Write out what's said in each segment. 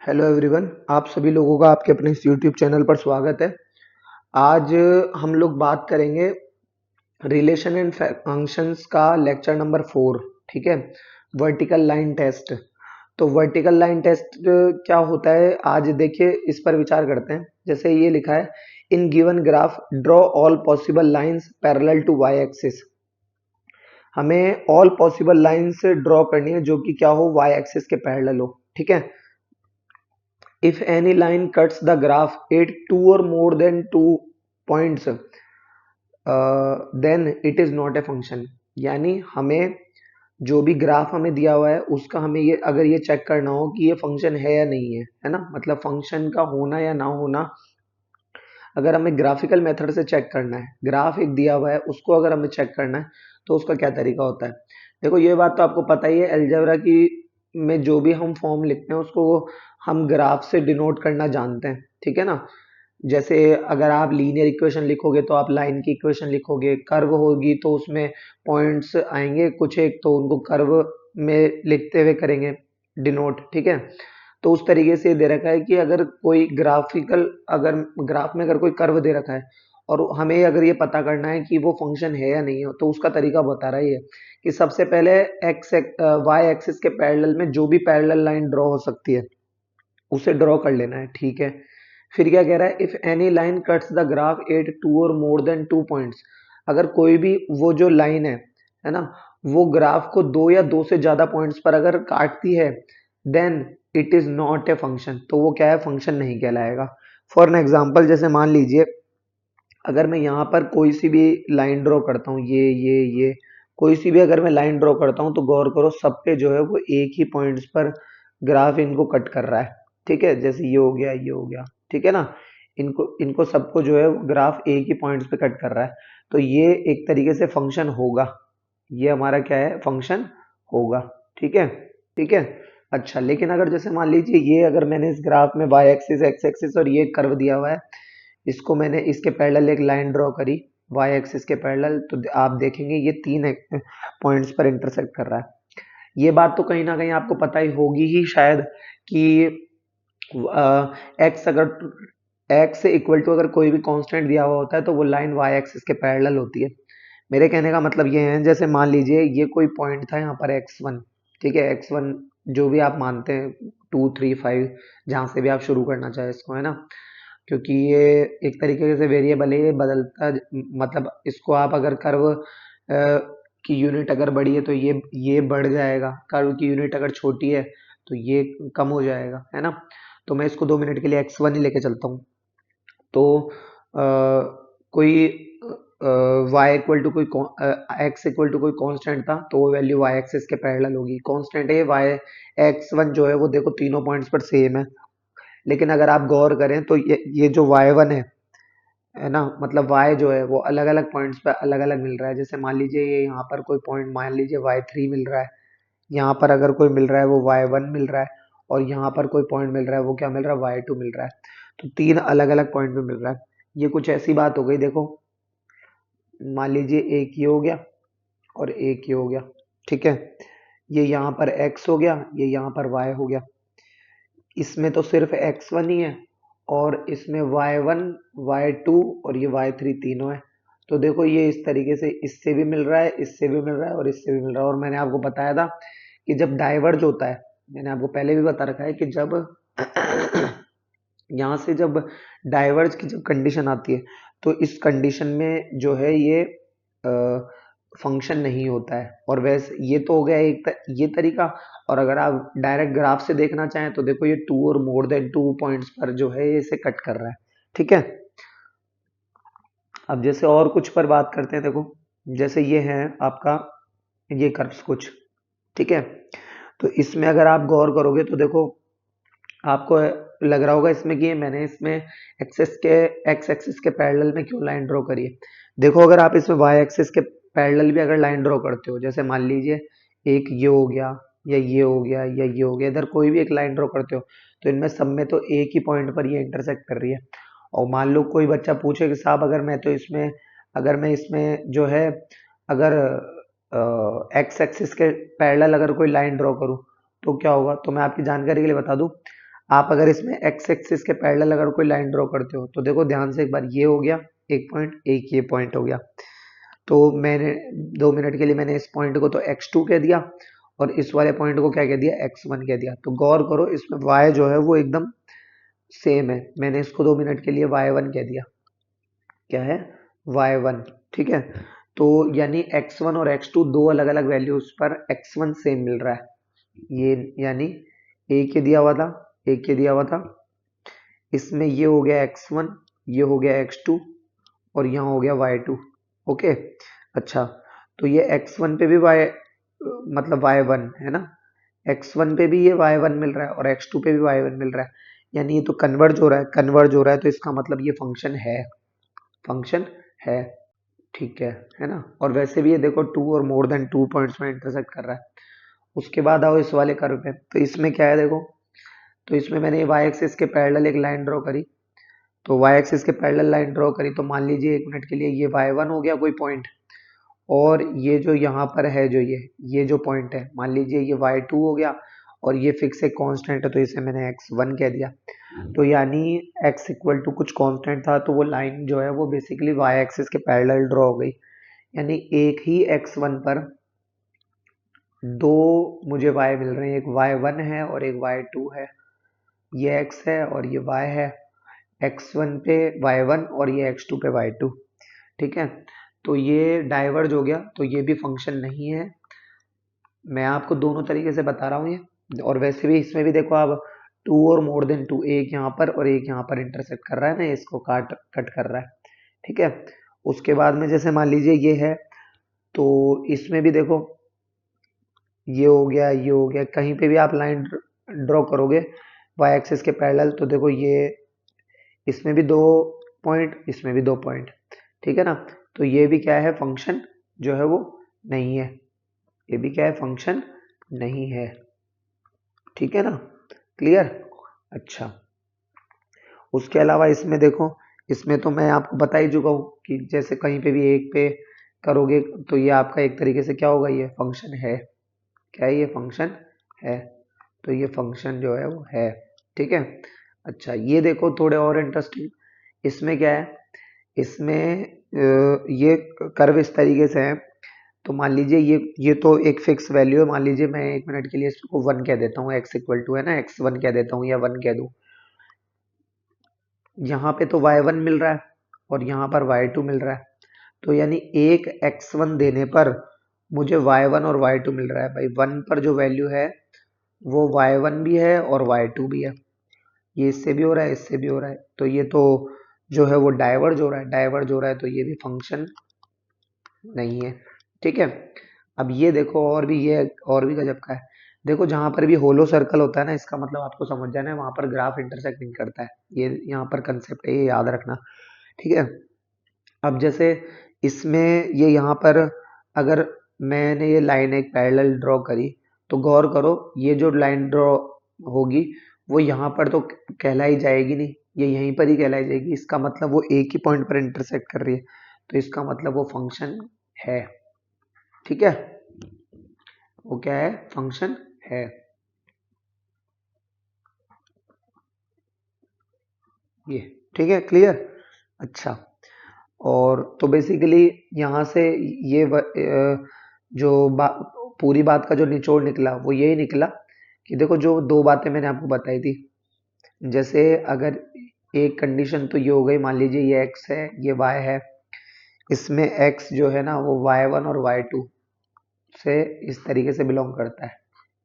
Hello everyone, आप सभी लोगों का आपके अपने इस यूट्यूब चैनल पर स्वागत है। आज हम लोग बात करेंगे रिलेशन एंड फंक्शंस का लेक्चर नंबर 4। ठीक है, वर्टिकल लाइन टेस्ट। तो वर्टिकल लाइन टेस्ट क्या होता है, आज देखिए इस पर विचार करते हैं। जैसे ये लिखा है, in given graph draw all possible lines parallel to y axis. हमें ऑल पॉसिबल लाइंस ड्रॉ करनी है जो कि क्या हो, वाई एक्सिस के पैरेलल हो। ठीक है, if any line cuts the graph at two or more than 2 points, then it is not a function। यानी हमें जो भी ग्राफ हमें दिया हुआ है उसका हमें ये अगर ये चेक करना हो कि ये फंक्शन है या नहीं है ना, मतलब फंक्शन का होना या ना होना। अगर हमें ग्राफिकल मेथड से चेक करना है, ग्राफ एक दिया हुआ है उसको अगर हमें चेक करना है तो उसका क्या तरीका होता है। देखो ये बात तो आपको पता ही है, अलजेब्रा की में जो भी हम फॉर्म लिखते हैं उसको हम ग्राफ से डिनोट करना जानते हैं। ठीक है ना, जैसे अगर आप लीनियर इक्वेशन लिखोगे तो आप लाइन की इक्वेशन लिखोगे, कर्व होगी तो उसमें पॉइंट्स आएंगे कुछ एक, तो उनको कर्व में लिखते हुए करेंगे डिनोट। ठीक है, तो उस तरीके से दे रखा है कि अगर कोई ग्राफिकल, अगर ग्राफ में अगर कोई कर्व दे रखा है और हमें अगर ये पता करना है कि वो फंक्शन है या नहीं है, तो उसका तरीका बता रहा है कि सबसे पहले एक्स वाई एक्सिस के पैरेलल में जो भी पैरेलल लाइन ड्रॉ हो सकती है उसे ड्रॉ कर लेना है। ठीक है, फिर क्या कह रहा है, if any line cuts the graph at two और मोर देन 2 पॉइंट्स। अगर कोई भी वो जो लाइन है ना, वो ग्राफ को दो या दो से ज्यादा पॉइंट्स पर अगर काटती है, then it is not a function. तो वो क्या है, फंक्शन नहीं कहलाएगा। फॉर एन एग्जाम्पल, जैसे मान लीजिए अगर मैं यहाँ पर कोई सी भी लाइन ड्रॉ करता हूँ, ये कोई सी भी अगर मैं लाइन ड्रॉ करता हूँ तो गौर करो सब पे जो है वो एक ही पॉइंट्स पर ग्राफ इनको कट कर रहा है। ठीक है, जैसे ये हो गया, ये हो गया। ठीक है ना, इनको इनको सबको जो है वो ग्राफ एक ही पॉइंट्स पे कट कर रहा है। तो ये एक तरीके से फंक्शन होगा, ये हमारा क्या है, फंक्शन होगा। ठीक है, ठीक है। अच्छा, लेकिन अगर जैसे मान लीजिए ये अगर मैंने इस ग्राफ में वाई एक्सिस, एक्स एक्सिस और ये कर्व दिया हुआ है, इसको मैंने इसके पैरेलल एक लाइन ड्रॉ करी वाई एक्सिस के पैरेलल, तो आप देखेंगे ये तीन पॉइंट्स पर इंटरसेक्ट कर रहा है। ये बात तो कहीं ना कहीं आपको पता ही होगी ही शायद कि एक्स अगर एक्स से इक्वल टू अगर कोई भी कांस्टेंट दिया हुआ होता है तो वो लाइन वाई एक्सिस के पैरेलल होती है। मेरे कहने का मतलब ये है, जैसे मान लीजिए ये कोई पॉइंट था यहाँ पर x1। ठीक है, x1 जो भी आप मानते हैं, 2 3 5, जहाँ से भी आप शुरू करना चाहे इसको, है ना, क्योंकि ये एक तरीके से वेरिएबल है, ये बदलता मतलब इसको आप अगर कर्व की यूनिट अगर बड़ी है तो ये बढ़ जाएगा, कर्व की यूनिट अगर छोटी है तो ये कम हो जाएगा, है ना। तो मैं इसको 2 मिनट के लिए x1 ही लेके चलता हूँ। तो कोई y इक्वल टू कोई x इक्वल टू कोई कांस्टेंट था तो वो वैल्यू y एक्सिस के पैरेलल होगी। कांस्टेंट है y x1 जो है वो देखो तीनों पॉइंट्स पर सेम है। लेकिन अगर आप गौर करें तो ये जो y1 है ना, मतलब y जो है वो अलग अलग पॉइंट्स पर अलग अलग मिल रहा है। जैसे मान लीजिए ये यहाँ पर कोई पॉइंट मान लीजिए y3 मिल रहा है, यहाँ पर अगर कोई मिल रहा है वो y1 मिल रहा है, और यहाँ पर कोई पॉइंट मिल रहा है वो क्या मिल रहा है, y2 मिल रहा है। तो तीन अलग अलग पॉइंट पे मिल रहा है। ये कुछ ऐसी बात हो गई, देखो मान लीजिए एक ये हो गया और एक ये हो गया। ठीक है, ये यहाँ पर x हो गया, ये यहाँ पर y हो गया। इसमें तो सिर्फ x1 ही है और इसमें y1, y2 और ये y3 तीनों है। तो देखो ये इस तरीके से इससे भी मिल रहा है, इससे भी मिल रहा है और इससे भी मिल रहा है। और मैंने आपको बताया था कि जब डाइवर्ज होता है, मैंने आपको पहले भी बता रखा है कि जब यहाँ से जब डाइवर्ज की जब कंडीशन आती है तो इस कंडीशन में जो है ये फंक्शन नहीं होता है। और वैसे ये तो हो गया ये तरीका। और अगर आप डायरेक्ट ग्राफ से देखना चाहें तो देखो ये टू और मोर देन 2 पॉइंट्स पर जो है ये इसे कट कर रहा है। ठीक है, अब जैसे और कुछ पर बात करते हैं। देखो जैसे ये है आपका, ये कर्व्स कुछ। ठीक है, तो इसमें अगर आप गौर करोगे तो देखो आपको लग रहा होगा इसमें कि मैंने इसमें एक्स एक्सिस के पैरेलल में क्यों लाइन ड्रॉ करी है। देखो अगर आप इसमें वाई एक्सिस के पैरेलल भी अगर लाइन ड्रॉ करते हो, जैसे मान लीजिए एक ये हो गया या ये हो गया या ये हो गया, इधर कोई भी एक लाइन ड्रॉ करते हो तो इनमें सब में तो एक ही पॉइंट पर ये इंटरसेक्ट कर रही है। और मान लो कोई बच्चा पूछे कि साहब अगर मैं इसमें जो है अगर एक्स एक्सिस के पैरेलल अगर कोई लाइन ड्रॉ करूं तो क्या होगा। तो मैं आपकी जानकारी के लिए बता दूं, आप अगर इसमें एक्स एक्सिस के पैरेलल अगर कोई लाइन ड्रॉ करते हो तो देखो ध्यान से एक बार, ये हो गया एक पॉइंट, एक ये पॉइंट हो गया। तो मैंने 2 मिनट के लिए मैंने इस पॉइंट को तो x2 कह दिया और इस वाले पॉइंट को क्या कह दिया, x1 कह दिया। तो गौर करो इसमें y जो है वो एकदम सेम है, मैंने इसको 2 मिनट के लिए y1 कह दिया। क्या है, y1। ठीक है, तो यानी x1 और x2 दो अलग अलग वैल्यूज पर x1 सेम मिल रहा है। ये यानी एक ये दिया हुआ था, एक ये दिया हुआ था, इसमें ये हो गया x1, ये हो गया x2 और यहाँ हो गया y2। ओके, अच्छा, तो ये x1 पे भी मतलब y1 है ना, x1 पे भी ये y1 मिल रहा है और x2 पे भी y1 मिल रहा है, यानी ये तो कन्वर्ज हो रहा है, कन्वर्ज हो रहा है, तो इसका मतलब ये फंक्शन है, फंक्शन है। ठीक है ना। और वैसे भी ये देखो 2 और मोर देन 2 पॉइंट्स में इंटरसेक्ट कर रहा है। उसके बाद आओ इस वाले कर्व पे, तो इसमें क्या है देखो, तो इसमें मैंने वाई एक्सिस के पैरेलल एक लाइन ड्रॉ करी, तो वाई एक्सिस के पैरेलल लाइन ड्रॉ करी, तो मान लीजिए 1 मिनट के लिए ये y1 हो गया कोई पॉइंट, और ये जो यहाँ पर है जो ये जो पॉइंट है, मान लीजिए ये y2 हो गया, और ये फिक्स एक कांस्टेंट है तो इसे मैंने x1 कह दिया। तो यानी x इक्वल टू कुछ कांस्टेंट था, तो वो लाइन जो है वो बेसिकली वाई एक्सिस के पैरेलल ड्रॉ हो गई। यानी एक ही x1 पर दो मुझे y मिल रहे हैं, एक y1 है और एक y2 है, ये x है और ये y है, x1 पे y1 और ये x2 पे y2। ठीक है, तो ये डाइवर्ज हो गया, तो ये भी फंक्शन नहीं है। मैं आपको दोनों तरीके से बता रहा हूँ ये, और वैसे भी इसमें भी देखो आप 2 और मोर देन 2, एक यहाँ पर और एक यहाँ पर इंटरसेक्ट कर रहा है ना, इसको काट कट कर रहा है। ठीक है, उसके बाद में जैसे मान लीजिए ये है, तो इसमें भी देखो ये हो गया, ये हो गया, कहीं पे भी आप लाइन ड्रॉ करोगे वाई एक्सिस के पैरेलल, तो देखो ये इसमें भी 2 पॉइंट, इसमें भी 2 पॉइंट। ठीक है ना, तो ये भी क्या है, फंक्शन जो है वो नहीं है, ये भी क्या है, फंक्शन नहीं है। ठीक है ना, क्लियर। अच्छा, उसके अलावा इसमें देखो, इसमें तो मैं आपको बता ही चुका हूँ कि जैसे कहीं पे भी एक पे करोगे तो ये आपका एक तरीके से क्या होगा, ये फंक्शन है। क्या है, ये फंक्शन है, तो ये फंक्शन जो है वो है। ठीक है, अच्छा ये देखो थोड़े और इंटरेस्टिंग, इसमें क्या है, इसमें ये कर्व इस तरीके से है, तो मान लीजिए ये तो एक फिक्स वैल्यू है, मान लीजिए मैं 1 मिनट के लिए इसको 1 कह देता हूँ, x इक्वल टू है ना, x1 कह देता हूँ या 1 कह दूँ। यहाँ पे तो y1 मिल रहा है और यहाँ पर y2 मिल रहा है, तो यानी एक x1 देने पर मुझे y1 और y2 मिल रहा है। भाई 1 पर जो वैल्यू है वो y1 भी है और y2 भी है, ये इससे भी हो रहा है, इससे भी हो रहा है, तो ये तो जो है वो डाइवर्ज हो रहा है, डाइवर्ज हो रहा है, तो ये भी फंक्शन नहीं है। ठीक है, अब ये देखो और भी, ये और भी गजब का है, देखो जहां पर भी होलो सर्कल होता है ना, इसका मतलब आपको समझ जाना है वहां पर ग्राफ इंटरसेक्ट नहीं करता है, ये यहाँ पर कंसेप्ट है, ये याद रखना। ठीक है, अब जैसे इसमें ये यहाँ पर अगर मैंने ये लाइन एक पैरेलल ड्रॉ करी, तो गौर करो ये जो लाइन ड्रॉ होगी वो यहाँ पर तो कहलाई जाएगी नहीं, ये यहीं पर ही कहलाई जाएगी, इसका मतलब वो एक ही पॉइंट पर इंटरसेक्ट कर रही है, तो इसका मतलब वो फंक्शन है। ठीक है, वो क्या है, फंक्शन है। ये ठीक है, क्लियर। अच्छा, और तो बेसिकली यहाँ से ये जो पूरी बात का जो निचोड़ निकला वो यही निकला कि देखो जो दो बातें मैंने आपको बताई थी, जैसे अगर एक कंडीशन तो ये हो गई, मान लीजिए ये x है ये y है, इसमें x जो है ना वो y1 और y2 से इस तरीके से बिलोंग करता है,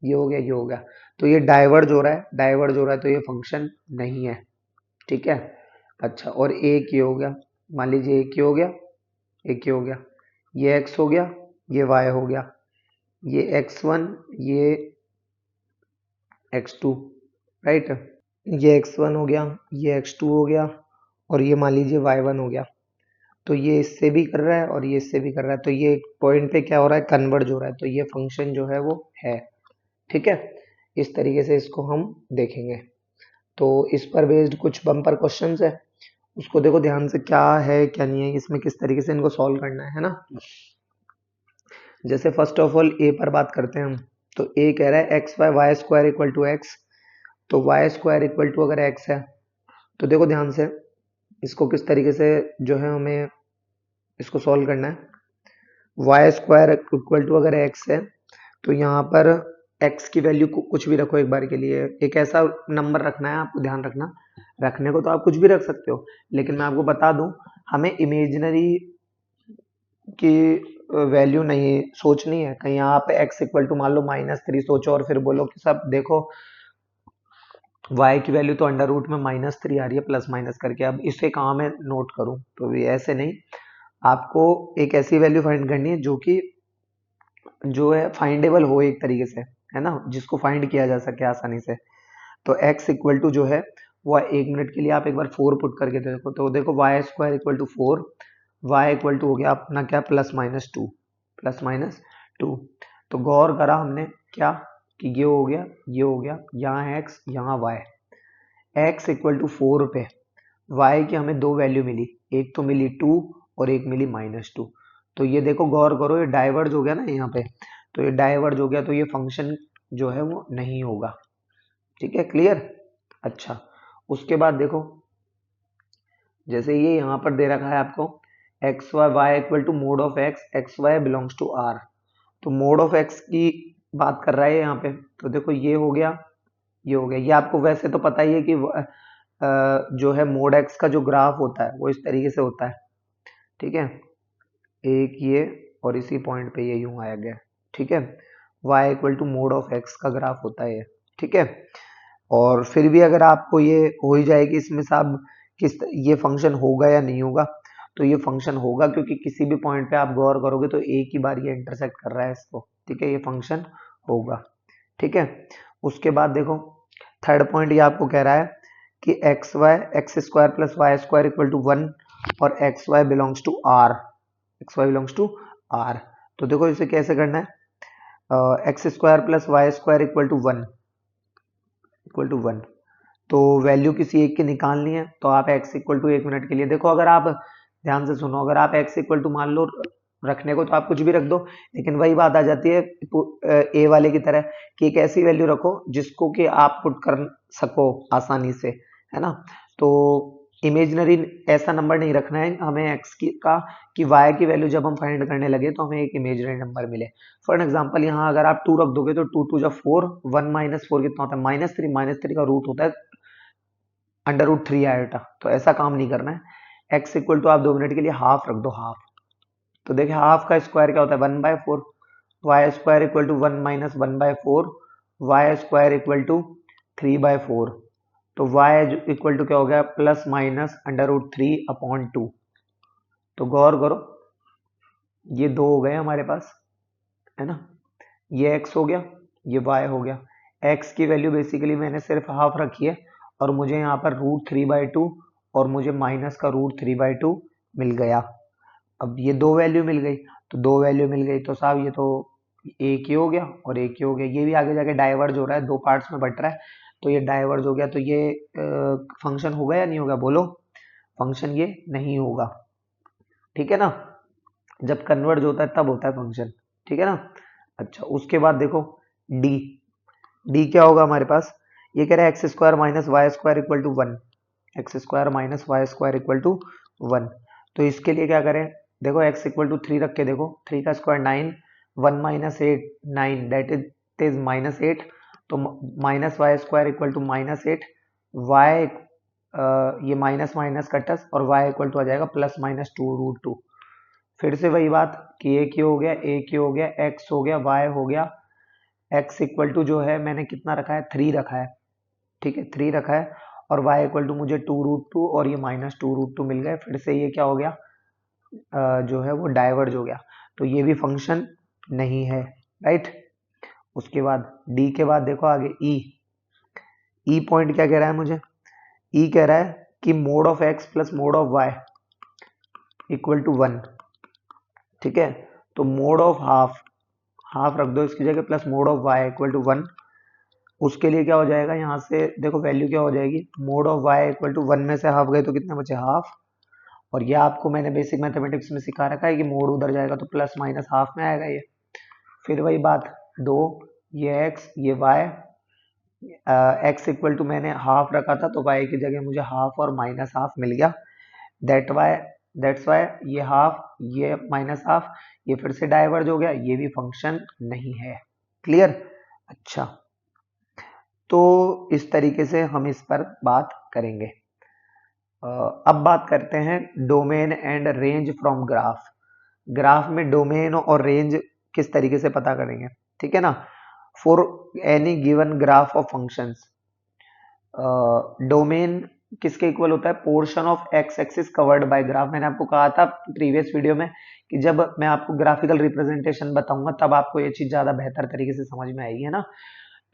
ये हो गया, ये हो गया, तो ये डाइवर्ज हो रहा है, डाइवर्ज हो रहा है, तो ये फंक्शन नहीं है। ठीक है, अच्छा, और एक ये हो गया, मान लीजिए एक ये हो गया, एक ये हो गया, ये x हो गया, ये y हो गया, ये x1, ये x2, राइट, ये x1 हो गया, ये x2 हो गया, और ये मान लीजिए y1 हो गया, तो ये इससे भी कर रहा है और ये इससे भी कर रहा है, तो ये पॉइंट पे क्या हो रहा है, कन्वर्ज हो रहा है, तो ये फंक्शन जो है वो है। ठीक है, इस तरीके से इसको हम देखेंगे। तो इस पर बेस्ड कुछ बम्पर क्वेश्चंस है, उसको देखो ध्यान से, क्या है क्या नहीं है, इसमें किस तरीके से इनको सॉल्व करना है ना। जैसे फर्स्ट ऑफ ऑल ए पर बात करते हैं हम, तो ए कह रहा है x by y square equal to x, तो वाई स्क्वायर इक्वल टू अगर एक्स है तो देखो ध्यान से इसको किस तरीके से जो है हमें इसको सॉल्व करना है। वाई स्क्वायर इक्वल टू अगर एक्स है तो यहाँ पर एक्स की वैल्यू कुछ भी रखो एक बार के लिए, एक ऐसा नंबर रखना है आपको, ध्यान रखना। रखने को तो आप कुछ भी रख सकते हो, लेकिन मैं आपको बता दूं हमें इमेजिनरी की वैल्यू नहीं सोचनी है। कहीं यहाँ पे x इक्वल टू मान लो -3 सोचो और फिर बोलो कि सब देखो y की वैल्यू तो अंडर रूट में -3 आ रही है प्लस माइनस करके, अब इसे कहाँ मैं नोट करूं। तो ये ऐसे नहीं, आपको एक ऐसी वैल्यू फाइंड करनी है जो कि जो है फाइंडेबल हो एक तरीके से, है ना, जिसको फाइंड किया जा सके आसानी से। तो x इक्वल टू जो है वो 1 मिनट के लिए आप एक बार 4 पुट करके देखो, तो देखो y square equal to 4, y equal to हो गया अपना क्या +-2, +-2। तो गौर करा हमने क्या कि ये हो गया, ये हो गया, यहाँ x यहाँ y। x इक्वल टू 4 पे y की हमें दो वैल्यू मिली, एक तो मिली 2 और एक मिली -2। तो ये देखो गौर करो ये डाइवर्ज हो गया ना यहाँ पे, तो ये डाइवर्ज हो गया तो ये फंक्शन जो है वो नहीं होगा। ठीक है, क्लियर। अच्छा, उसके बाद देखो जैसे ये यहाँ पर दे रखा है आपको x y y equal to mod of x y belongs to R. तो मोड ऑफ एक्स की बात कर रहा है यहाँ पे, तो देखो ये हो गया, ये हो गया। ये आपको वैसे तो पता ही है कि जो है मोड एक्स का जो ग्राफ होता है वो इस तरीके से होता है। ठीक है, एक ये और इसी पॉइंट पे ये यूं आया गया। ठीक है, y equal to mod of x का ग्राफ होता है ये। ठीक है, और फिर भी अगर आपको ये हो ही जाएगी इसमें साहब किस ये फंक्शन होगा या नहीं होगा, तो ये फंक्शन होगा क्योंकि किसी भी पॉइंट पे आप गौर करोगे तो एक ही बार ये इंटरसेक्ट कर रहा है इसको। ठीक है, ये फंक्शन होगा। ठीक है, उसके बाद देखो थर्ड पॉइंट ये आपको कह रहा है कि x square plus y square equal to 1 और x y belongs to R, x y belongs to R. तो देखो इसे कैसे करना है, x square plus y square equal to 1, equal to 1। तो वैल्यू किसी एक की निकालनी है, तो आप x इक्वल टू 1 मिनट के लिए देखो, अगर आप ध्यान से सुनो, अगर आप x इक्वल टू मान लो रखने को तो आप कुछ भी रख दो, लेकिन वही बात आ जाती है ए वाले की तरह कि एक ऐसी वैल्यू रखो जिसको कि आप पुट कर सको आसानी से, है ना। तो इमेजिनरी ऐसा नंबर नहीं रखना है हमें x की का कि y की वैल्यू जब हम फाइंड करने लगे तो हमें एक इमेजिनरी नंबर मिले। फॉर एग्जांपल यहाँ अगर आप 2 रख दोगे तो 2 2 जा 4, 1 -4 कितना होता है -3, -3 का रूट होता है √3 आयोटा। तो ऐसा काम नहीं करना है। x इक्वल टू आप 2 मिनट के लिए हाफ रख दो, हाफ। तो देखिए हाफ का स्क्वायर क्या होता है 1/4, y square equal to 1 - 1/4, y square equal to 3/4। तो y इक्वल टू क्या हो गया ±√3/2। तो गौर करो ये दो हो गए हमारे पास, है ना, ये x हो गया, ये y हो गया। x की वैल्यू बेसिकली मैंने सिर्फ हाफ रखी है और मुझे यहाँ पर √3/2 और मुझे माइनस का √3/2 मिल गया। अब ये दो वैल्यू मिल गई, तो दो वैल्यू मिल गई तो साहब ये तो एक ही हो गया और एक ही हो गया, ये भी आगे जाके डाइवर्ज हो रहा है, दो पार्ट्स में बट रहा है, तो ये डाइवर्ज हो गया। तो ये फंक्शन होगा या नहीं होगा, बोलो। फंक्शन ये नहीं होगा। ठीक है ना, जब कन्वर्ज होता है तब होता है फंक्शन। ठीक है ना। अच्छा, उसके बाद देखो डी, डी क्या होगा हमारे पास, ये कह रहा है x square minus y square equal to 1, x square minus y square equal to 1। तो इसके लिए क्या करें, देखो x इक्वल टू 3 रख के देखो, 3 का स्क्वायर 9, 1 - 8 9, दैट इज -8। तो minus y square equal to -8, y ये माइनस माइनस कटस और y इक्वल टू आ जाएगा +-2√2। फिर से वही बात कि एक ही हो गया, एक ही हो गया, x हो गया, y हो गया। x इक्वल टू जो है मैंने कितना रखा है 3 रखा है। ठीक है, 3 रखा है और y इक्वल टू मुझे 2√2 और ये -2√2 मिल गए। फिर से ये क्या हो गया, जो है वो डाइवर्ज हो गया, तो ये भी फंक्शन नहीं है, राइट। उसके बाद डी के बाद देखो आगे ई, ई पॉइंट क्या कह रहा है मुझे, ई कह रहा है कि mod of x plus mod of y equal to 1। ठीक है, तो मोड ऑफ हाफ, हाफ रख दो इसकी जगह, plus mod of y equal to 1। उसके लिए क्या हो जाएगा, यहाँ से देखो वैल्यू क्या हो जाएगी, mod of y equal to 1 में से हाफ गए तो कितने बचे, हाफ। और ये आपको मैंने बेसिक मैथमेटिक्स में सिखा रखा है कि मोड उधर जाएगा तो प्लस माइनस हाफ में आएगा ये। फिर वही बात, दो, ये x ये y, एक्स इक्वल टू मैंने हाफ रखा था तो वाई की जगह मुझे हाफ और माइनस हाफ मिल गया। दैट्स वाई ये हाफ ये माइनस हाफ ये फिर से डाइवर्ज हो गया, ये भी फंक्शन नहीं है। क्लियर? अच्छा, तो इस तरीके से हम इस पर बात करेंगे। अब बात करते हैं domain and range from graph. Graph में डोमेन और रेंज किस तरीके से पता करेंगे, ठीक है ना। For any given graph of functions, domain किसके इक्वल होता है? Portion of x axis covered by graph. मैंने आपको कहा था प्रीवियस वीडियो में कि जब मैं आपको ग्राफिकल रिप्रेजेंटेशन बताऊंगा तब आपको ये चीज ज्यादा बेहतर तरीके से समझ में आएगी, है ना।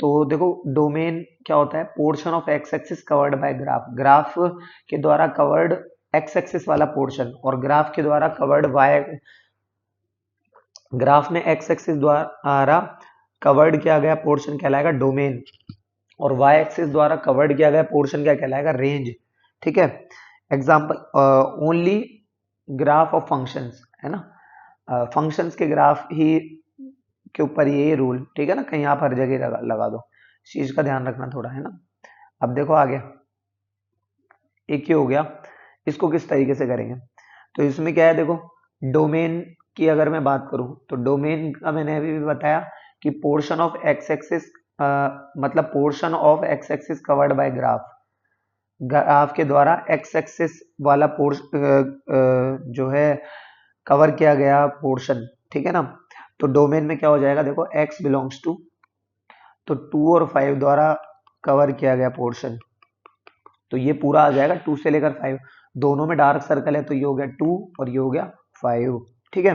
तो देखो डोमेन क्या होता है? Portion of x axis covered by graph. Graph के द्वारा कवर्ड एक्स एक्सिस वाला पोर्शन और ग्राफ के द्वारा कवर्ड वाई, ग्राफ में एक्स एक्सिस द्वारा कवर्ड किया गया पोर्शन कहलाएगा डोमेन और वाई एक्सिस द्वारा कवर्ड किया गया पोर्शन क्या कहलाएगा? रेंज। ठीक है। Example only graph of functions, है ना। फंक्शंस के ग्राफ ही के ऊपर ये रूल, ठीक है ना, कहीं आप हर जगह लगा दो, इस चीज का ध्यान रखना थोड़ा, है ना। अब देखो आगे, एक ही हो गया, इसको किस तरीके से करेंगे? तो इसमें क्या है, देखो डोमेन की अगर मैं बात करूं तो डोमेन का मैंने अभी भी बताया कि पोर्शन ऑफ एक्स एक्सिस, मतलब portion of x axis covered by graph. Graph के द्वारा एक्स एक्सिस वाला पोर्शन जो है कवर किया गया पोर्शन, ठीक है ना। तो डोमेन में क्या हो जाएगा, देखो एक्स बिलोंग्स टू, तो 2 और 5 द्वारा कवर किया गया पोर्शन, तो ये पूरा आ जाएगा 2 से लेकर 5। दोनों में डार्क सर्कल है तो ये हो गया 2 और ये हो गया 5, ठीक है।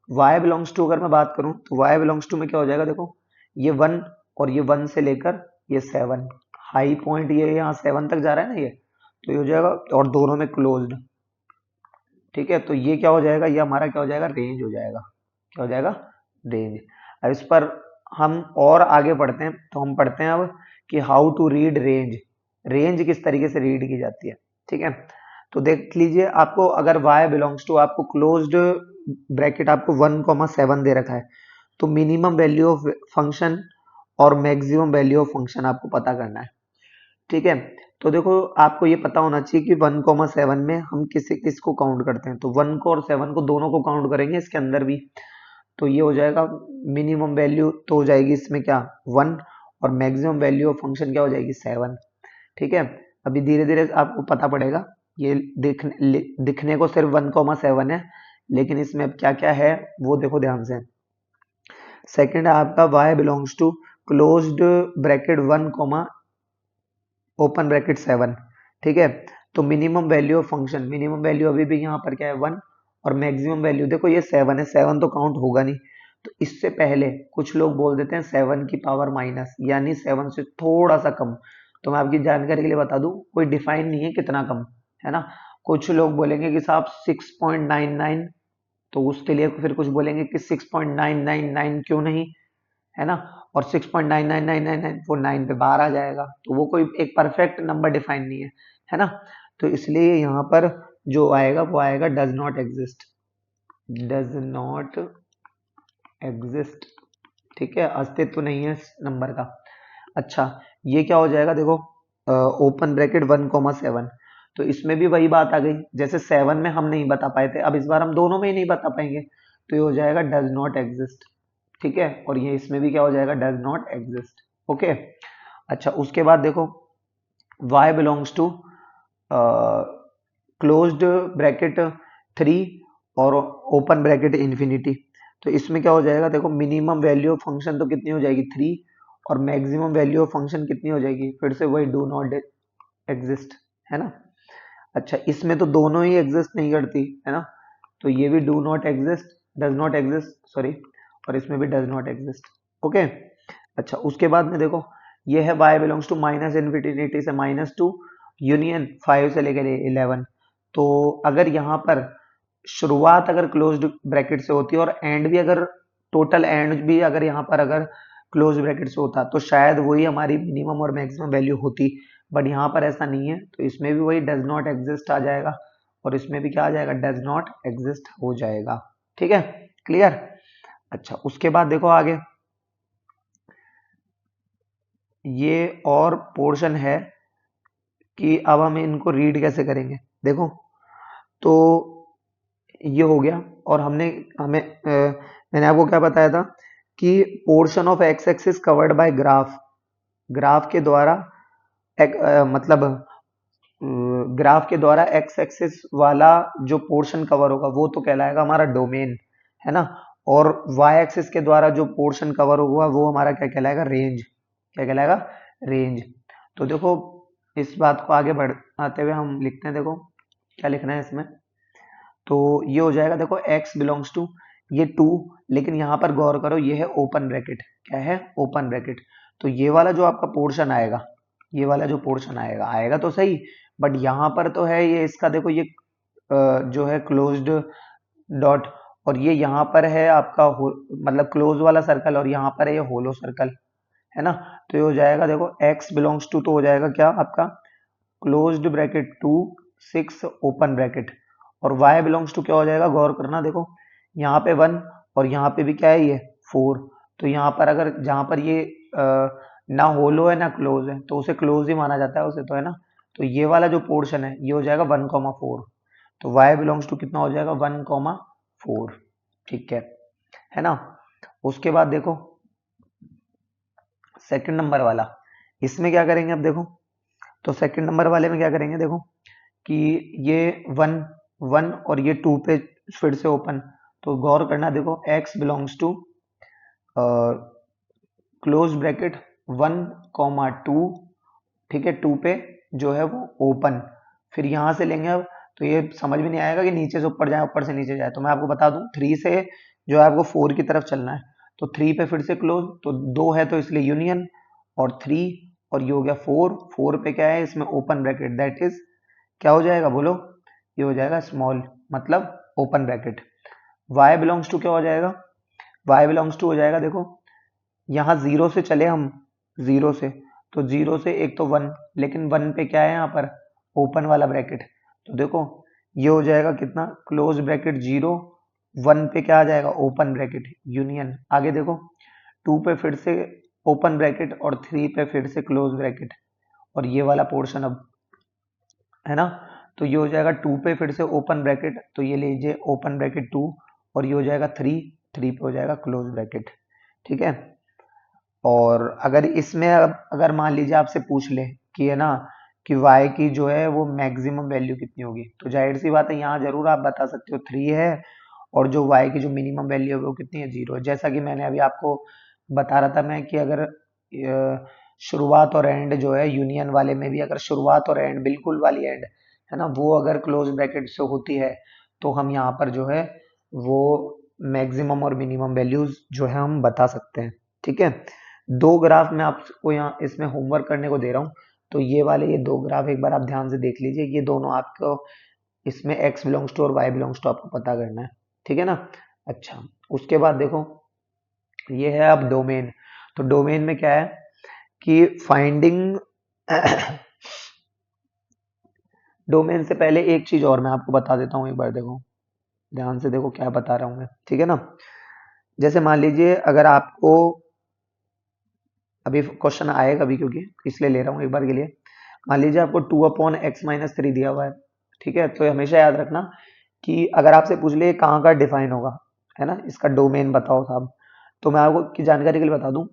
y बिलोंग्स टू अगर मैं बात करूं तो y बिलोंग्स टू में क्या हो जाएगा, देखो ये 1 और ये 1 से लेकर ये 7, हाई पॉइंट ये यहाँ 7 तक जा रहा है ना, ये तो ये हो जाएगा और दोनों में क्लोज्ड, ठीक है। तो ये क्या हो जाएगा, ये हमारा क्या हो जाएगा, रेंज हो जाएगा। क्या हो जाएगा? रेंज। अब इस पर हम और आगे पढ़ते हैं, तो हम पढ़ते हैं अब कि how to read range. Range किस तरीके से रीड की जाती है, ठीक है। तो देख लीजिए, आपको अगर y बिलोंग्स टू, आपको क्लोज्ड ब्रैकेट आपको 1,7 दे रखा है, तो मिनिमम वैल्यू ऑफ फंक्शन और मैक्सिमम वैल्यू ऑफ फंक्शन आपको पता करना है, ठीक है। तो देखो आपको ये पता होना चाहिए कि 1,7 में हम किसको काउंट करते हैं, तो 1 को और 7 को दोनों को काउंट करेंगे इसके अंदर भी। तो ये हो जाएगा मिनिमम वैल्यू तो हो जाएगी इसमें क्या, 1, और मैक्सिमम वैल्यू ऑफ फंक्शन क्या हो जाएगी, 7, ठीक है। अभी धीरे धीरे आपको पता पड़ेगा, ये दिखने को सिर्फ 1,7 है, लेकिन इसमें अब क्या क्या है वो देखो ध्यान से। सेकंड है आपका y belongs to closed bracket 1 open bracket 7, ठीक है। तो minimum value of function, minimum value अभी भी यहाँ पर क्या है 1, और मैक्सिमम वैल्यू देखो ये 7 है, 7 तो काउंट होगा नहीं। तो इससे पहले कुछ लोग बोल देते हैं 7 की पावर माइनस, यानी 7 से थोड़ा सा कम। तो मैं आपकी जानकारी के लिए बता दूं, कोई डिफाइन नहीं है कितना कम, है ना। कुछ लोग बोलेंगे कि साहब 6.99, तो उसके लिए फिर कुछ बोलेंगे कि 6.999 क्यों नहीं, है ना। और 6.99999 वो 9 पे बाहर आ जाएगा, तो वो कोई एक परफेक्ट नंबर डिफाइन नहीं है ना। तो इसलिए यहाँ पर जो आएगा वो आएगा does not exist, does not exist, ठीक है, अस्तित्व नहीं है इस नंबर का। अच्छा, ये क्या हो जाएगा, देखो ओपन ब्रैकेट 1,7, तो इसमें भी वही बात आ गई, जैसे 7 में हम नहीं बता पाए थे, अब इस बार हम दोनों में ही नहीं बता पाएंगे, तो ये हो जाएगा डज नॉट एग्जिस्ट, ठीक है। और ये इसमें भी क्या हो जाएगा, डज नॉट एग्जिस्ट, ओके। अच्छा, उसके बाद देखो y belongs to closed bracket 3 और ओपन ब्रैकेट इन्फिनिटी, तो इसमें क्या हो जाएगा, देखो मिनिमम वैल्यू ऑफ फंक्शन तो कितनी हो जाएगी 3, और मैक्सिमम वैल्यू ऑफ फंक्शन कितनी हो जाएगी, फिर से वही डू नॉट एग्जिस्ट, है ना। अच्छा, इसमें तो दोनों ही एग्जिस्ट नहीं करती, है ना, तो ये भी do not exist, does not exist, sorry, और इसमें भी डज नॉट एग्जिस्ट, ओके। अच्छा, उसके बाद में देखो ये है y belongs to minus infinity से -2 यूनियन 5 से लेकर 11, तो अगर यहाँ पर शुरुआत अगर क्लोज्ड ब्रैकेट से होती और एंड भी अगर, टोटल एंड भी अगर यहाँ पर अगर क्लोज ब्रैकेट से होता तो शायद वही हमारी मिनिमम और मैक्सिमम वैल्यू होती, बट यहाँ पर ऐसा नहीं है, तो इसमें भी वही डज नॉट एग्जिस्ट आ जाएगा, और इसमें भी क्या आ जाएगा, डज नॉट एग्जिस्ट हो जाएगा, ठीक है, क्लियर। अच्छा, उसके बाद देखो आगे, ये और पोर्शन है कि अब हम इनको रीड कैसे करेंगे। देखो, तो ये हो गया। और मैंने आपको क्या बताया था कि portion of x axis covered by graph, graph के द्वारा मतलब ग्राफ के द्वारा एक्स एक्सिस वाला जो पोर्शन कवर होगा वो तो कहलाएगा हमारा डोमेन, है ना। और वाई एक्सिस के द्वारा जो पोर्शन कवर होगा वो हमारा क्या कहलाएगा, रेंज। क्या कहलाएगा, रेंज। तो देखो, इस बात को आगे बढ़ाते हुए हम लिखते हैं। देखो क्या लिखना है इसमें। तो ये हो जाएगा, देखो x बिलोंग्स टू ये 2, लेकिन यहाँ पर गौर करो, ये है ओपन ब्रैकेट। क्या है, ओपन ब्रैकेट। तो ये वाला जो आपका पोर्शन आएगा, ये वाला जो पोर्शन आएगा, आएगा तो सही, बट यहाँ पर तो है ये इसका, देखो ये जो है क्लोज्ड डॉट, और ये यहाँ पर है आपका मतलब क्लोज वाला सर्कल, और यहाँ पर है ये होलो सर्कल, है ना। तो ये हो जाएगा, देखो x बिलोंग्स टू तो हो जाएगा क्या आपका, क्लोज्ड ब्रैकेट 2 6 ओपन ब्रैकेट। और y बिलोंग्स टू क्या हो जाएगा, गौर करना। देखो यहाँ पे 1 और यहाँ पे भी क्या है, ये 4। तो यहाँ पर अगर जहाँ पर ये ना होलो है ना क्लोज है, तो उसे क्लोज ही माना जाता है उसे, तो है ना। तो ये वाला जो पोर्शन है ये हो जाएगा 1,4। तो y बिलोंग्स टू कितना हो जाएगा, 1,4। ठीक है ना। उसके बाद देखो सेकंड नंबर वाला, इसमें क्या करेंगे अब देखो। तो सेकंड नंबर वाले में क्या करेंगे, देखो कि ये 1 और ये 2 पे फिर से ओपन। तो गौर करना, देखो x belongs to close bracket 1,2, ठीक है, 2 पे जो है वो ओपन। फिर यहां से लेंगे अब, तो ये समझ में नहीं आएगा कि नीचे से ऊपर जाए ऊपर से नीचे जाए, तो मैं आपको बता दूं 3 से जो है आपको 4 की तरफ चलना है। तो 3 पे फिर से क्लोज, तो 2 है तो इसलिए यूनियन, और 3, और ये हो गया 4। 4 पे क्या है, इसमें ओपन ब्रैकेट, दैट इज क्या हो जाएगा बोलो, ये हो जाएगा स्मॉल, मतलब open bracket. y belongs to क्या हो जाएगा, y बिलोंग्स टू हो जाएगा, देखो यहाँ जीरो से चले हम, जीरो से, तो जीरो से एक तो 1, लेकिन 1 पे क्या है यहाँ पर, ओपन वाला ब्रैकेट। तो देखो ये हो जाएगा कितना, क्लोज ब्रैकेट 0, 1 पे क्या आ जाएगा, ओपन ब्रैकेट यूनियन। आगे देखो 2 पे फिर से ओपन ब्रैकेट, और 3 पे फिर से क्लोज ब्रैकेट, और ये वाला पोर्शन अब, है ना। तो ये हो जाएगा 2 पे फिर से ओपन ब्रैकेट, तो ये लीजिए ओपन ब्रैकेट 2, और ये हो जाएगा 3, 3 पे हो जाएगा क्लोज ब्रैकेट। ठीक है। और अगर इसमें अगर मान लीजिए आपसे पूछ ले कि है ना कि y की जो है वो मैक्सिमम वैल्यू कितनी होगी, तो जाहिर सी बात है यहाँ जरूर आप बता सकते हो 3 है, और जो y की जो मिनिमम वैल्यू है वो कितनी है, 0 है। जैसा कि मैंने अभी आपको बता रहा था मैं कि अगर शुरुआत और एंड जो है यूनियन वाले में भी, अगर शुरुआत और एंड बिल्कुल वाली एंड है ना, वो अगर क्लोज ब्रैकेट से होती है, तो हम यहाँ पर जो है वो मैक्सिमम और मिनिमम वैल्यूज जो है हम बता सकते हैं। ठीक है। दो ग्राफ मैं आपको यहाँ इसमें होमवर्क करने को दे रहा हूँ। तो ये वाले ये दो ग्राफ एक बार आप ध्यान से देख लीजिए, ये दोनों आपको इसमें x बिलोंग्स टू और y बिलोंग्स टू आपको पता करना है। ठीक है ना। अच्छा, उसके बाद देखो ये है अब डोमेन। तो डोमेन में क्या है कि फाइंडिंग डोमेन से पहले एक चीज और मैं आपको बता देता हूँ, एक बार देखो ध्यान से, देखो क्या बता रहा हूँ मैं। ठीक है ना। जैसे मान लीजिए अगर आपको अभी क्वेश्चन आएगा अभी, क्योंकि इसलिए ले रहा हूँ एक बार के लिए। मान लीजिए आपको 2/x-3 दिया हुआ है। ठीक है। तो हमेशा याद रखना कि अगर आपसे पूछ ले कहाँ का डिफाइन होगा, है ना, इसका डोमेन बताओ साहब, तो मैं आपको की जानकारी के लिए बता दूं,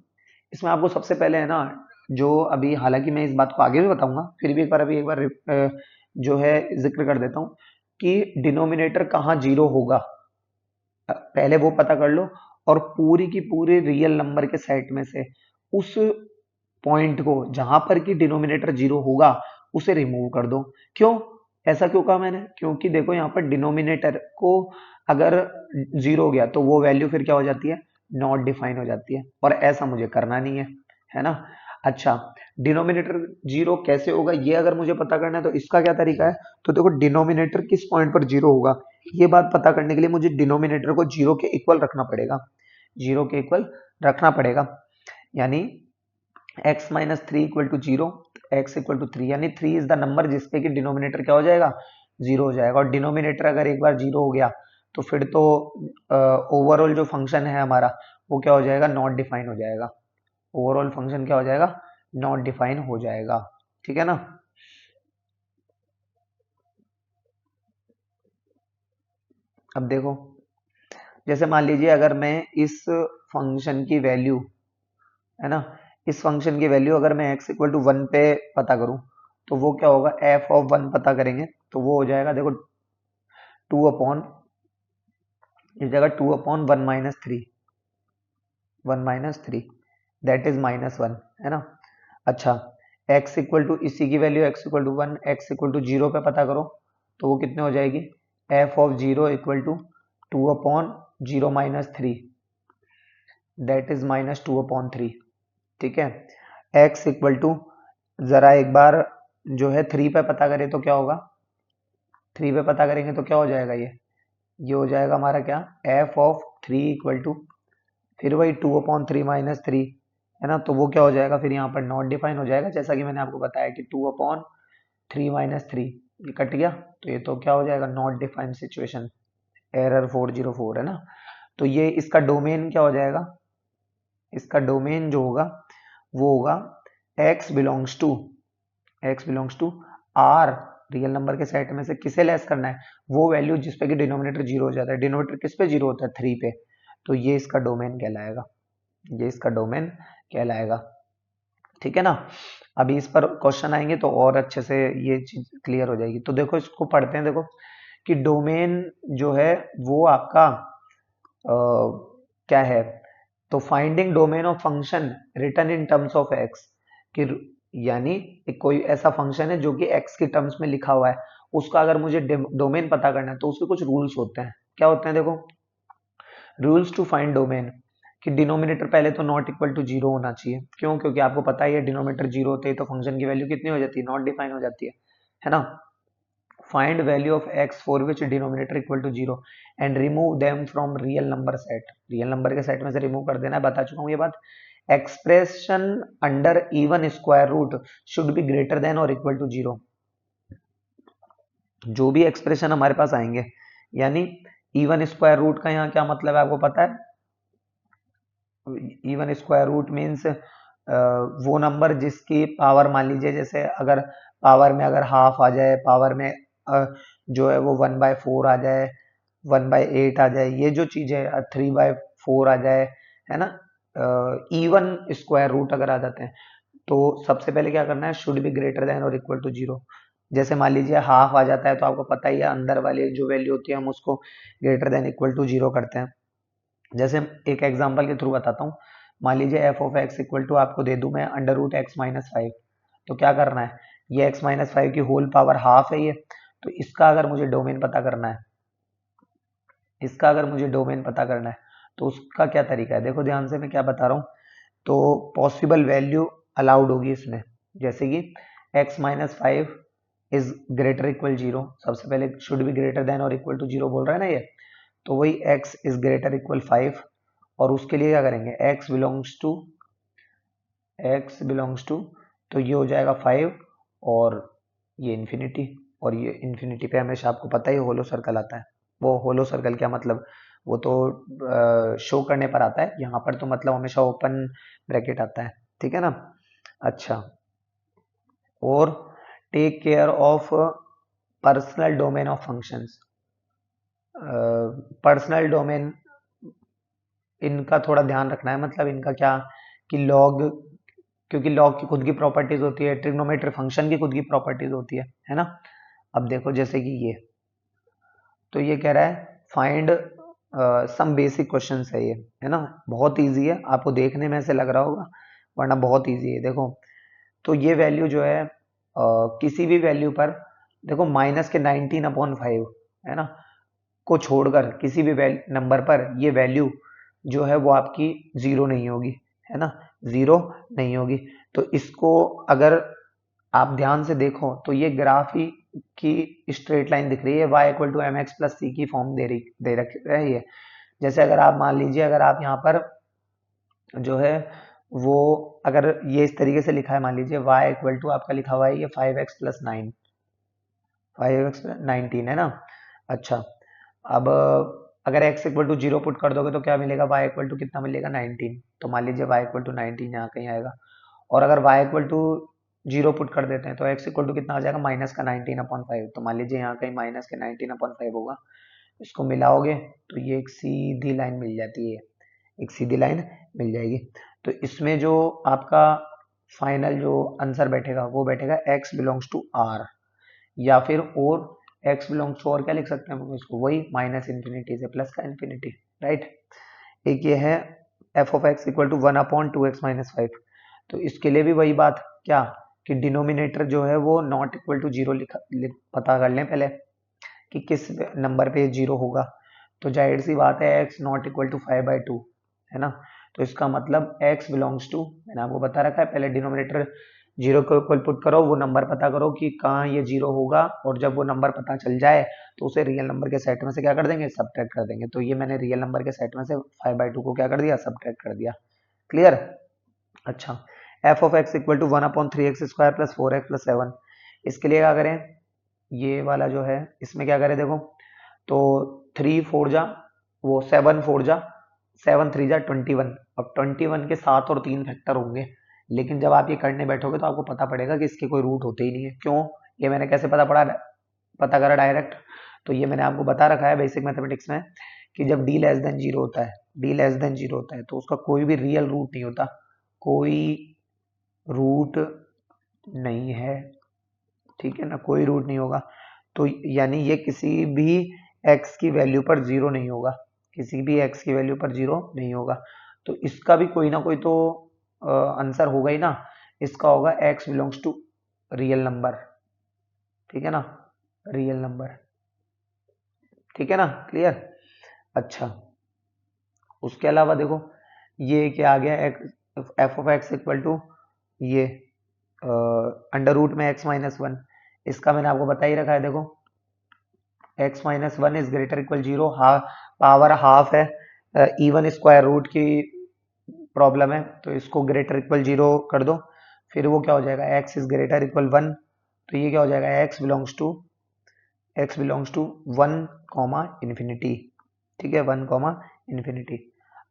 इसमें आपको सबसे पहले है ना, जो अभी हालांकि मैं इस बात को आगे भी बताऊंगा, फिर भी एक बार अभी एक बार जो है जिक्र कर देता हूँ कि डिनोमिनेटर कहाँ जीरो होगा, पहले वो पता कर लो। और पूरी की पूरी रियल नंबर के सेट में से उस पॉइंट को जहां पर कि डिनोमिनेटर जीरो होगा उसे रिमूव कर दो। क्यों, ऐसा क्यों कहा मैंने, क्योंकि देखो यहाँ पर डिनोमिनेटर को अगर जीरो हो गया तो वो वैल्यू फिर क्या हो जाती है, नॉट डिफाइन हो जाती है, और ऐसा मुझे करना नहीं है ना। अच्छा, डिनोमिनेटर जीरो कैसे होगा ये अगर मुझे पता करना है तो इसका क्या तरीका है। तो देखो डिनोमिनेटर किस पॉइंट पर जीरो होगा, ये बात पता करने के लिए मुझे डिनोमिनेटर को जीरो के इक्वल रखना पड़ेगा, जीरो के इक्वल रखना पड़ेगा। यानी x-3 equal to zero, x equal to 3, यानी 3 इज द नंबर जिसपे कि डिनोमिनेटर क्या हो जाएगा, जीरो हो जाएगा। और डिनोमिनेटर अगर एक बार जीरो हो गया तो फिर तो ओवरऑल जो फंक्शन है हमारा वो क्या हो जाएगा, नॉट डिफाइन हो जाएगा। ओवरऑल फंक्शन क्या हो जाएगा, नॉट डिफाइन हो जाएगा। ठीक है ना। अब देखो, जैसे मान लीजिए अगर मैं इस फंक्शन की वैल्यू, है ना, इस फंक्शन की वैल्यू अगर मैं x इक्वल टू 1 पे पता करूं, तो वो क्या होगा, f ऑफ 1 पता करेंगे तो वो हो जाएगा, देखो 2 अपॉन, इस जगह 2 अपॉन 1 - 3, 1 - 3 दैट इज -1, है ना। अच्छा, x इक्वल टू, इसी की value x equal to 1, x equal to 0 पे पता करो तो वो कितने हो जाएगी, f of 0 equal to 2 upon 0 - 3 that is -2/3। ठीक है, x इक्वल टू, जरा एक बार जो है 3 पे पता करें तो क्या होगा, 3 पे पता करेंगे तो क्या हो जाएगा, ये हो जाएगा हमारा क्या, f ऑफ 3 इक्वल टू, फिर वही 2/3 - 3, है ना, तो वो क्या हो जाएगा, फिर यहाँ पर नॉट डिफाइन हो जाएगा, जैसा कि मैंने आपको बताया कि 2/3 - 3 ये कट गया, तो ये तो क्या हो जाएगा, नॉट डिफाइंड सिचुएशन, एरर 404, है ना। तो ये इसका डोमेन क्या हो जाएगा, इसका डोमेन जो होगा वो होगा x belongs to R, real number के सेट में से किसे लेस करना है, वो वैल्यू जिसपे कि डिनोमिनेटर जीरो हो जाता है, डिनोमिनेटर किस पे जीरो होता है, 3 पे, तो ये इसका डोमेन कहलाएगा, ये इसका डोमेन कहलाएगा। ठीक है ना। अभी इस पर क्वेश्चन आएंगे तो और अच्छे से ये चीज क्लियर हो जाएगी। तो देखो इसको पढ़ते हैं, देखो कि डोमेन जो है वो आपका क्या है, तो finding domain of function return in terms of x, कि यानी एक कोई ऐसा फंक्शन है जो कि एक्स के टर्म्स में लिखा हुआ है, उसका अगर मुझे डोमेन पता करना है तो उसके कुछ रूल्स होते हैं। क्या होते हैं, देखो रूल्स टू फाइंड डोमेन, कि डिनोमिनेटर पहले तो नॉट इक्वल टू जीरो होना चाहिए, क्यों, क्योंकि आपको पता ही है डिनोमिनेटर जीरो होते ही तो फंक्शन की वैल्यू कितनी हो जाती है, नॉट डिफाइन हो जाती है ना। Find value of x for which denominator equal to zero and remove them from real number set, real number के सेट में से रिमूव कर देना है, बता चुका हूँ ये बात। Expression under even square root should be greater than और इक्वल टू जीरो, जो भी एक्सप्रेशन हमारे पास आएंगे, यानी इवन स्क्वायर रूट का यहाँ क्या मतलब है आपको पता है, इवन स्क्वायर रूट मीन्स वो नंबर जिसकी पावर, मान लीजिए जैसे अगर पावर में अगर हाफ आ जाए, पावर में जो है वो 1/4 आ जाए, 1/8 आ जाए, ये जो चीज है 3/4 आ जाए, है ना, इवन स्क्वायर रूट अगर आ जाते हैं तो सबसे पहले क्या करना है, शुड बी ग्रेटर देन और इक्वल टू जीरो। जैसे मान लीजिए हाफ आ जाता है तो आपको पता ही है अंदर वाली जो वैल्यू होती है हम उसको greater than equal to zero करते हैं। जैसे एक एग्जांपल के थ्रू बताता हूँ, मान लीजिए f of x equal to आपको दे दूं मैं √x - 5, तो क्या करना है, ये x - 5 की होल पावर हाफ है ये, तो इसका अगर मुझे डोमेन पता करना है, इसका अगर मुझे डोमेन पता करना है तो उसका क्या तरीका है, देखो ध्यान से मैं क्या बता रहा हूँ। तो पॉसिबल वैल्यू अलाउड होगी इसमें, जैसे कि x - 5 is greater equal zero, सबसे पहले शुड बी ग्रेटर देन और इक्वल टू जीरो बोल रहा है ना ये, तो वही x इज ग्रेटर इक्वल 5, और उसके लिए क्या करेंगे, x बिलोंग्स टू, तो ये हो जाएगा 5 और ये इन्फिनिटी, और ये इन्फिनिटी पे हमेशा आपको पता ही होलो सर्कल आता है, वो होलो सर्कल क्या मतलब, वो तो शो करने पर आता है, यहाँ पर तो मतलब हमेशा ओपन ब्रैकेट आता है। ठीक है ना। अच्छा, और take care of personal domain of functions, personal domain इनका थोड़ा ध्यान रखना है, मतलब इनका क्या, कि लॉग, क्योंकि लॉग की खुद की प्रॉपर्टीज होती है, ट्रिग्नोमेट्री फंक्शन की खुद की प्रॉपर्टीज होती है ना। अब देखो जैसे कि ये, तो ये कह रहा है फाइंड सम बेसिक क्वेश्चन है ये, है ना, बहुत इजी है, आपको देखने में ऐसे लग रहा होगा वरना बहुत इजी है। देखो, तो ये वैल्यू जो है किसी भी वैल्यू पर, देखो -19/5, है ना, को छोड़कर किसी भी नंबर पर ये वैल्यू जो है वो आपकी जीरो नहीं होगी, है ना, जीरो नहीं होगी। तो इसको अगर आप ध्यान से देखो तो ये ग्राफ ही की स्ट्रेट लाइन दिख रही है, y equal to m x plus c की फॉर्म दे रही है। जैसे अगर आप मान लीजिए, अगर आप यहाँ पर जो है वो, अगर ये इस तरीके से लिखा है, मान लीजिए y इक्वल टू आपका लिखा हुआ है ये 5x + 9, 5x - 19, है ना। अच्छा, अब अगर x equal to zero put कर दोगे तो क्या मिलेगा, y इक्वल टू कितना मिलेगा, 19, तो मान लीजिए y इक्वल टू 19 यहाँ कहीं आएगा, और अगर y इक्वल टू 0 पुट कर देते हैं तो x इक्वल टू कितना आ जाएगा, माइनस का 19/5। तो मान लीजिए यहाँ कहीं माइनस के 19/5 होगा, इसको मिलाओगे तो ये एक सीधी लाइन मिल जाती है, एक सीधी लाइन मिल जाएगी। तो इसमें जो आपका फाइनल जो आंसर बैठेगा वो बैठेगा x बिलोंग्स टू r, या फिर और x बिलोंग्स टू, और क्या लिख सकते हैं हम इसको, वही माइनस इन्फिनिटी से प्लस का इन्फिनिटी, राइट। एक ये है f of x equal to 1/2x-5। तो इसके लिए भी वही बात, क्या कि डिनोमिनेटर जो है वो नॉट इक्वल टू 0 पता कर लें पहले कि किस नंबर पे 0 होगा। तो जाहिर सी बात है x नॉट इक्वल टू 5/2 है ना। तो इसका मतलब x बिलोंग्स टू, मैंने आपको बता रखा है पहले डिनोमिनेटर 0 को इक्वल पुट करो, वो नंबर पता करो कि कहाँ ये 0 होगा, और जब वो नंबर पता चल जाए तो उसे रियल नंबर के सेट में से क्या कर देंगे, सब्ट्रैक्ट कर देंगे। तो ये मैंने रियल नंबर के सेट में से 5/2 को क्या कर दिया, सब्ट्रैक्ट कर दिया। क्लियर। अच्छा, f of x equal to 1/3x² plus 4x plus 7, इसके लिए क्या करें, ये वाला जो है इसमें क्या करें देखो, तो 3 4 जा वो 7 4 जा 7 3 जा 21। अब 21 के 7 और 3 फैक्टर होंगे, लेकिन जब आप ये करने बैठोगे तो आपको पता पड़ेगा कि इसके कोई रूट होते ही नहीं है। क्यों, ये मैंने कैसे पता करा डायरेक्ट, तो ये मैंने आपको बता रखा है बेसिक मैथमेटिक्स में कि जब d लेस देन 0 होता है, d लेस देन 0 होता है तो उसका कोई भी रियल रूट नहीं होता, कोई रूट नहीं है, ठीक है ना, कोई रूट नहीं होगा। तो यानी ये किसी भी x की वैल्यू पर 0 नहीं होगा, किसी भी x की वैल्यू पर 0 नहीं होगा। तो इसका भी कोई ना कोई तो आंसर होगा ही ना, इसका होगा x belongs to real number, ठीक है ना, रियल नंबर, ठीक है ना, क्लियर। अच्छा, उसके अलावा देखो ये क्या आ गया, f of x equal to ये अंडर रूट में x-1, इसका मैंने आपको बता ही रखा है। देखो x-1 is greater equal 0, power half है, इवन स्क्वायर रूट की प्रॉब्लम है, तो इसको ग्रेटर इक्वल 0 कर दो, फिर वो क्या हो जाएगा, x इज ग्रेटर इक्वल 1, तो ये क्या हो जाएगा, x belongs to 1 comma infinity, ठीक है, 1 कॉमा इन्फिनिटी।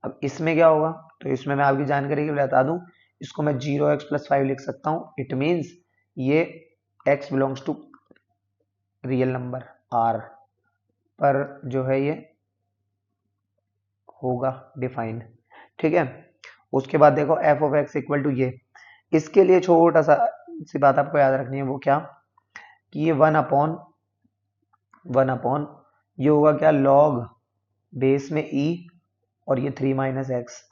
अब इसमें क्या होगा, तो इसमें मैं आपकी जानकारी के लिए बता दूं, इसको मैं 0x प्लस 5 लिख सकता हूं। इट मीन्स ये x belongs to real number r पर जो है ये होगा डिफाइंड, ठीक है। उसके बाद देखो f of x equal to ये, इसके लिए छोटा सा सी बात आपको याद रखनी है, वो क्या कि ये 1/, ये होगा क्या, लॉग बेस में e, और ये 3 माइनस एक्स,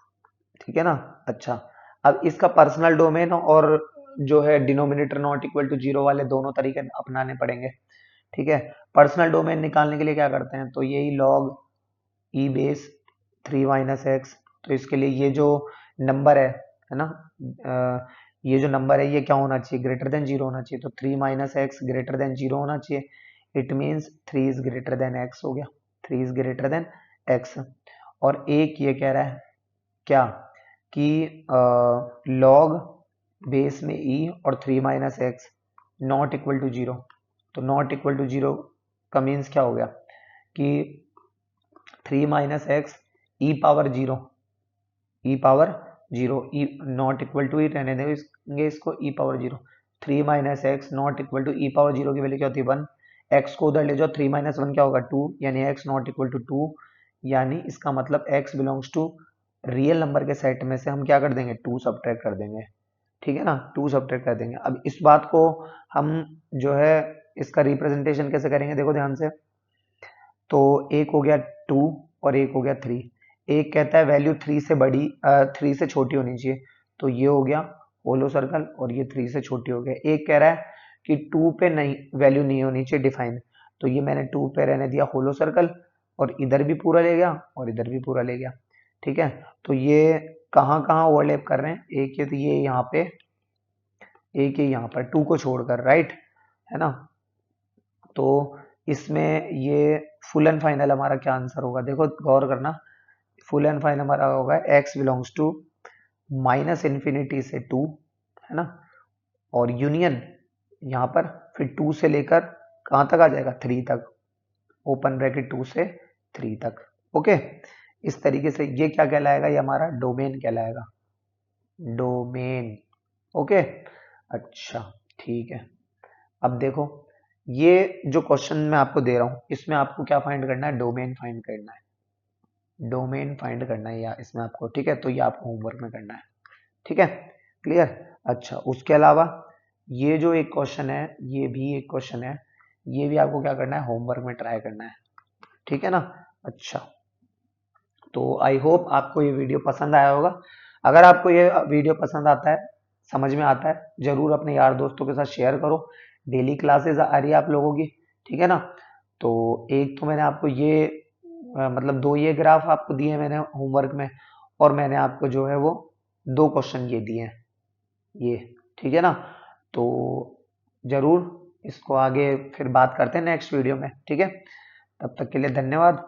ठीक है ना। अच्छा, अब इसका पर्सनल डोमेन और जो है डिनोमिनेटर नॉट इक्वल टू 0 वाले दोनों तरीके अपनाने पड़ेंगे, ठीक है। पर्सनल डोमेन निकालने के लिए क्या करते हैं, तो यही लॉग ई बेस 3 माइनस एक्स, तो इसके लिए ये जो नंबर है ना, ये जो नंबर है ये क्या होना चाहिए, ग्रेटर देन 0 होना चाहिए। तो 3 माइनस एक्स ग्रेटर देन 0 होना चाहिए, it means 3 is greater than x हो गया, 3 इज ग्रेटर देन एक्स। और एक ये कह रहा है क्या कि लॉग बेस में ई और 3 minus x not equal to 0, तो नॉट इक्वल टू 0 का मीन्स क्या हो गया कि 3 minus x e power 0, e power 0, e not equal to, e रहने देंगे इसको, e power 0, 3 minus x not equal to e power 0 की वैल्यू क्या होती है 1, एक्स को उधर ले जाओ, 3 माइनस 1 क्या होगा 2, यानी एक्स नॉट इक्वल टू 2, यानी इसका मतलब x belongs to real number के सेट में से हम क्या कर देंगे, 2 सब्ट्रैक्ट कर देंगे, ठीक है ना, 2 सब्ट्रैक्ट कर देंगे। अब इस बात को हम जो है इसका रिप्रेजेंटेशन कैसे करेंगे, देखो ध्यान से, तो एक हो गया 2 और एक हो गया 3, एक कहता है वैल्यू 3 से बड़ी 3 से छोटी होनी चाहिए, तो ये हो गया होलो सर्कल, और ये 3 से छोटी हो गया। एक कह रहा है कि 2 पे नहीं, वैल्यू नहीं होनी चाहिए डिफाइन, तो ये मैंने 2 पे रहने दिया होलो सर्कल, और इधर भी पूरा ले गया और इधर भी पूरा ले गया, ठीक है। तो ये कहाँ कहाँ ओवरलैप कर रहे हैं, एक ये तो ये यहाँ पे, एक ये यहाँ पर 2 को छोड़कर, राइट, है ना। तो इसमें ये फुल एंड फाइनल हमारा क्या आंसर होगा, देखो गौर करना, फुल एंड फाइनल हमारा होगा x belongs to minus infinity से 2, है ना, और यूनियन यहाँ पर फिर 2 से लेकर कहाँ तक आ जाएगा 3 तक, ओपन ब्रैकेट 2 से 3 तक, ओके। इस तरीके से ये क्या कहलाएगा, ये हमारा डोमेन कहलाएगा, डोमेन, ओके। अच्छा, ठीक है। अब देखो, ये जो क्वेश्चन मैं आपको दे रहा हूं इसमें आपको क्या फाइंड करना है, डोमेन फाइंड करना है, डोमेन फाइंड करना है या इसमें आपको, ठीक है, तो ये आपको होमवर्क में करना है। ठीक है, क्लियर। अच्छा, उसके अलावा ये जो एक क्वेश्चन है, ये भी एक क्वेश्चन है, ये भी आपको क्या करना है, होमवर्क में ट्राई करना है। ठीक है ना। अच्छा, तो आई होप आपको ये वीडियो पसंद आया होगा। अगर आपको ये वीडियो पसंद आता है, समझ में आता है, जरूर अपने यार दोस्तों के साथ शेयर करो। डेली क्लासेस आ रही है आप लोगों की, ठीक है ना। तो एक तो मैंने आपको ये मतलब दो ये ग्राफ आपको दिए मैंने होमवर्क में, और मैंने आपको जो है वो दो क्वेश्चन ये दिए हैं, ये, ठीक है ना। तो जरूर इसको आगे फिर बात करते हैं नेक्स्ट वीडियो में, ठीक है। तब तक के लिए धन्यवाद।